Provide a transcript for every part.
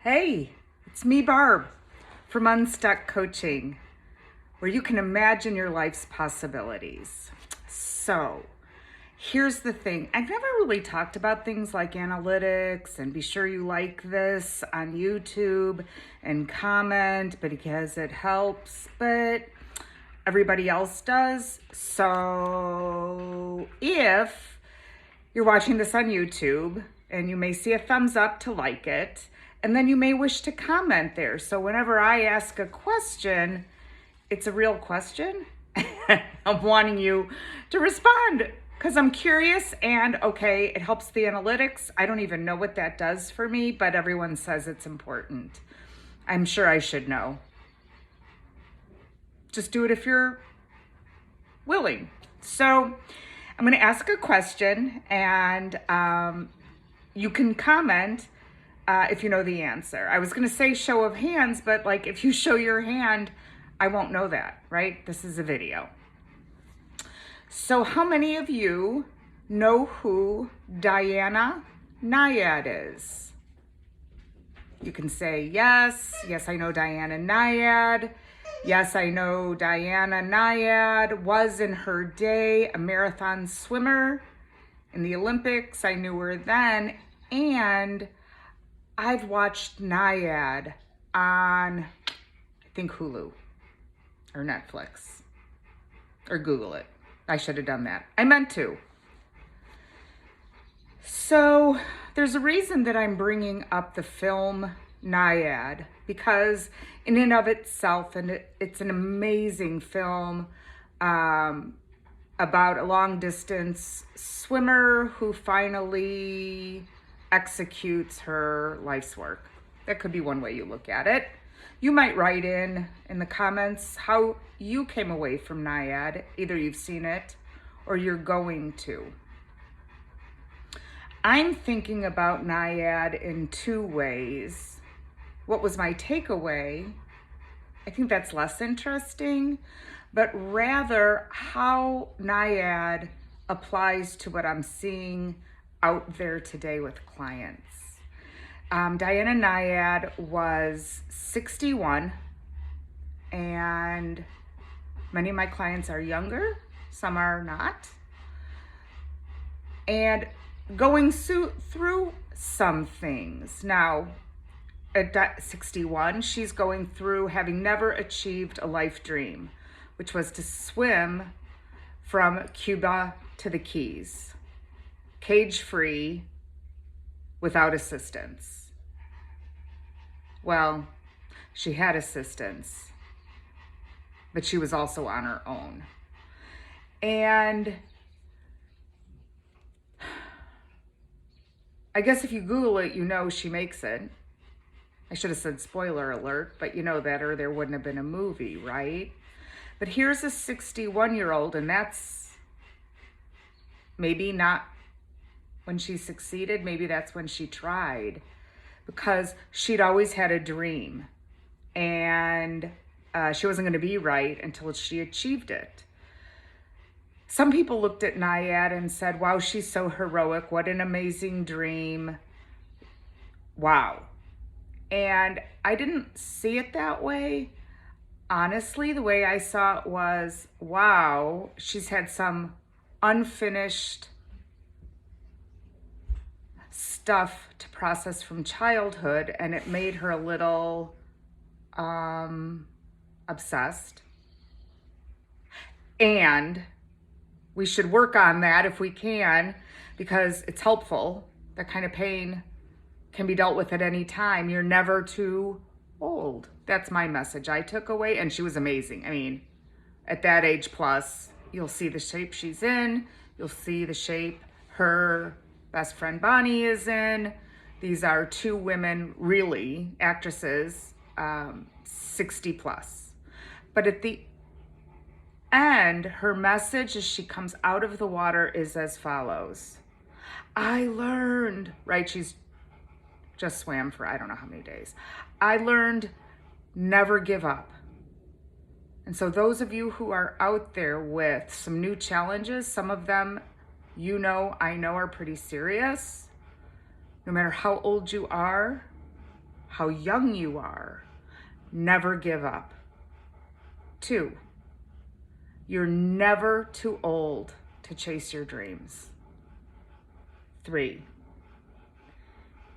Hey, it's me, Barb, from Unstuck Coaching, where you can imagine your life's possibilities. So, here's the thing. I've never really talked about things like analytics and be sure you like this on YouTube and comment because it helps, but everybody else does. So, if you're watching this on YouTube and you may see a thumbs up to like it, and then you may wish to comment there. So whenever I ask a question, it's a real question. I'm wanting you to respond because I'm curious and okay, it helps the analytics. I don't even know what that does for me, but everyone says it's important. I'm sure I should know. Just do it if you're willing. So I'm going to ask a question and you can comment if you know the answer. I was going to say show of hands, but like if you show your hand, I won't know that, right? This is a video. So how many of you know who Diana Nyad is? You can say yes, I know Diana Nyad. Yes, I know Diana Nyad was in her day a marathon swimmer in the Olympics. I knew her then, and I've watched Nyad on, I think, Hulu or Netflix or Google it. I should have done that. I meant to. So there's a reason that I'm bringing up the film Nyad because in and of itself, and it's an amazing film about a long distance swimmer who finally executes her life's work. That could be one way you look at it. You might write in the comments how you came away from Nyad. Either you've seen it or you're going to. I'm thinking about Nyad in two ways. What was my takeaway? I think that's less interesting, but rather how Nyad applies to what I'm seeing out there today with clients. Diana Nyad was 61, and many of my clients are younger, some are not, and going through some things. Now, at 61, she's going through having never achieved a life dream, which was to swim from Cuba to the Keys, cage-free, without assistance. Well, she had assistance, but she was also on her own. And I guess if you Google it, you know she makes it. I should have said spoiler alert, but you know that or there wouldn't have been a movie, right? But here's a 61-year-old, and that's maybe not when she succeeded, maybe that's when she tried, because she'd always had a dream, and she wasn't going to be right until she achieved it. Some people looked at Nyad and said, wow, she's so heroic. What an amazing dream. Wow. And I didn't see it that way. Honestly, the way I saw it was, wow, she's had some unfinished stuff to process from childhood, and it made her a little obsessed. And we should work on that if we can, because it's helpful. That kind of pain can be dealt with at any time. You're never too old. That's my message I took away, and she was amazing. I mean, at that age plus, you'll see the shape she's in. You'll see the shape her best friend Bonnie is in. These are two women, really, actresses, 60 plus. But at the end, her message as she comes out of the water is as follows. I learned, right? She's just swam for I don't know how many days. I learned never give up. And so those of you who are out there with some new challenges, some of them you know, I know are pretty serious. No matter how old you are, how young you are, never give up. 2, you're never too old to chase your dreams. 3,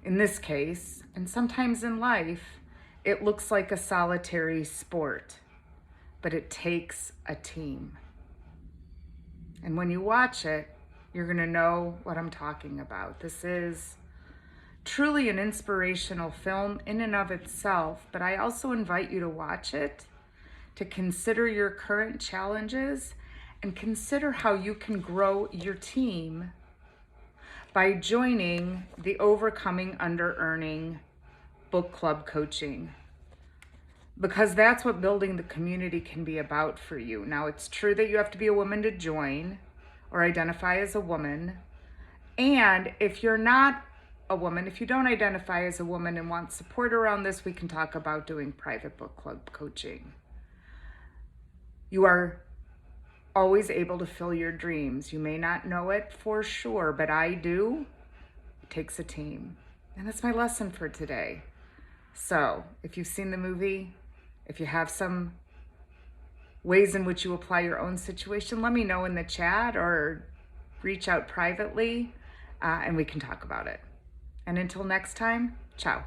in this case, and sometimes in life, it looks like a solitary sport, but it takes a team. And when you watch it, you're going to know what I'm talking about. This is truly an inspirational film in and of itself, but I also invite you to watch it, to consider your current challenges, and consider how you can grow your team by joining the Overcoming Under-Earning Book Club coaching. Because that's what building the community can be about for you. Now, it's true that you have to be a woman to join or identify as a woman. And if you're not a woman, if you don't identify as a woman and want support around this, we can talk about doing private book club coaching. You are always able to fill your dreams. You may not know it for sure, but I do. It takes a team. And that's my lesson for today. So if you've seen the movie, if you have some ways in which you apply your own situation, let me know in the chat or reach out privately and we can talk about it. And until next time, ciao.